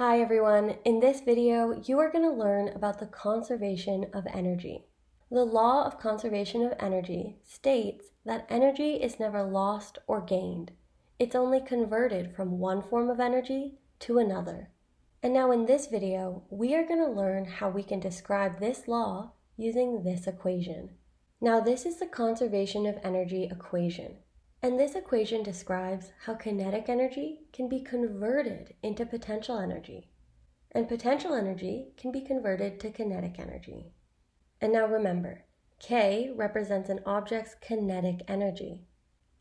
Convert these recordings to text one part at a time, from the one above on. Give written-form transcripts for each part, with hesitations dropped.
Hi everyone, in this video you are going to learn about the conservation of energy. The law of conservation of energy states that energy is never lost or gained. It's only converted from one form of energy to another. And now in this video we are going to learn how we can describe this law using this equation. Now this is the conservation of energy equation. And this equation describes how kinetic energy can be converted into potential energy, and potential energy can be converted to kinetic energy. And now remember, K represents an object's kinetic energy,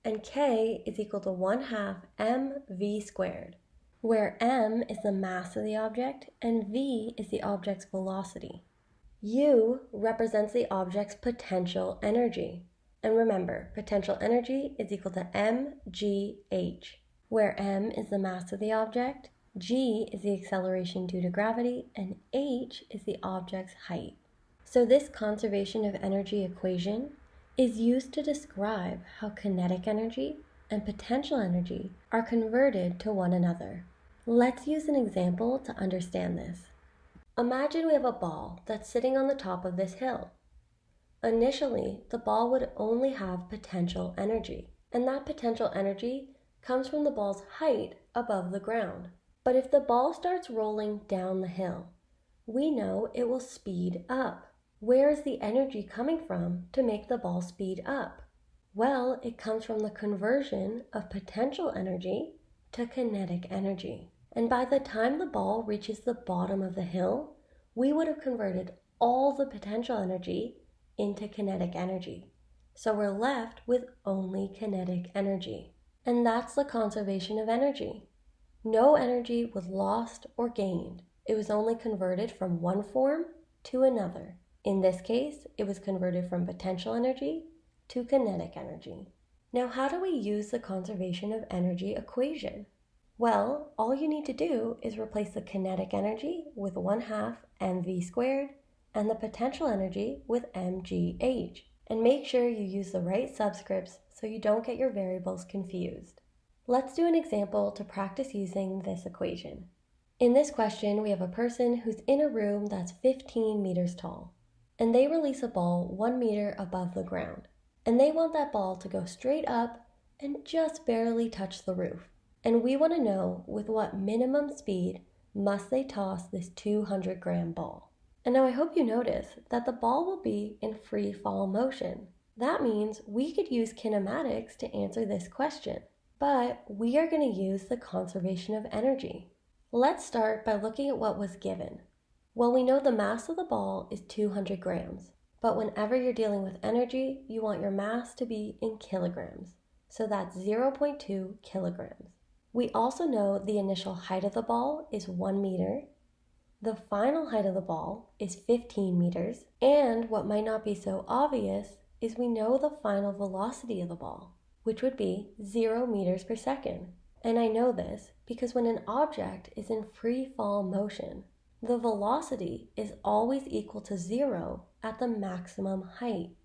and K is equal to 1/2 mv squared, where m is the mass of the object and v is the object's velocity. U represents the object's potential energy. And remember, potential energy is equal to mgh, where m is the mass of the object, g is the acceleration due to gravity, and h is the object's height. So this conservation of energy equation is used to describe how kinetic energy and potential energy are converted to one another. Let's use an example to understand this. Imagine we have a ball that's sitting on the top of this hill. Initially, the ball would only have potential energy, and that potential energy comes from the ball's height above the ground. But if the ball starts rolling down the hill, we know it will speed up. Where is the energy coming from to make the ball speed up? Well, it comes from the conversion of potential energy to kinetic energy. And by the time the ball reaches the bottom of the hill, we would have converted all the potential energy into kinetic energy. So we're left with only kinetic energy. And that's the conservation of energy. No energy was lost or gained. It was only converted from one form to another. In this case, it was converted from potential energy to kinetic energy. Now, how do we use the conservation of energy equation? Well, all you need to do is replace the kinetic energy with 1/2 mv squared and the potential energy with mgh. And make sure you use the right subscripts so you don't get your variables confused. Let's do an example to practice using this equation. In this question, we have a person who's in a room that's 15 meters tall, and they release a ball 1 meter above the ground. And they want that ball to go straight up and just barely touch the roof. And we want to know with what minimum speed must they toss this 200-gram ball. And now I hope you notice that the ball will be in free fall motion. That means we could use kinematics to answer this question, but we are going to use the conservation of energy. Let's start by looking at what was given. Well, we know the mass of the ball is 200 grams, but whenever you're dealing with energy, you want your mass to be in kilograms. So that's 0.2 kilograms. We also know the initial height of the ball is 1 meter. The final height of the ball is 15 meters, and what might not be so obvious is we know the final velocity of the ball, which would be 0 meters per second. And I know this because when an object is in free fall motion, the velocity is always equal to 0 at the maximum height.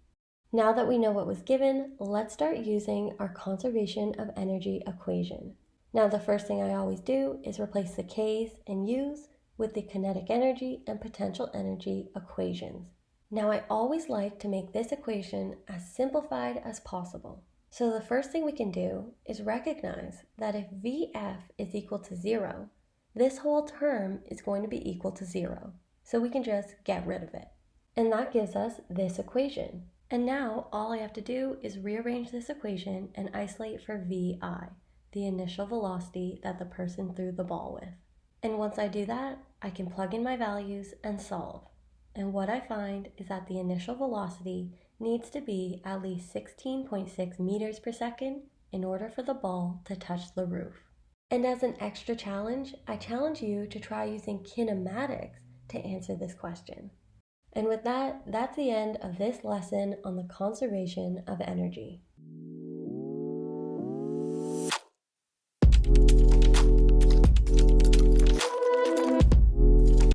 Now that we know what was given, let's start using our conservation of energy equation. Now the first thing I always do is replace the K's and U's with the kinetic energy and potential energy equations. Now I always like to make this equation as simplified as possible. So the first thing we can do is recognize that if VF is equal to 0, this whole term is going to be equal to 0. So we can just get rid of it. And that gives us this equation. And now all I have to do is rearrange this equation and isolate for VI, the initial velocity that the person threw the ball with. And once I do that, I can plug in my values and solve. And what I find is that the initial velocity needs to be at least 16.6 meters per second in order for the ball to touch the roof. And as an extra challenge, I challenge you to try using kinematics to answer this question. And with that, that's the end of this lesson on the conservation of energy.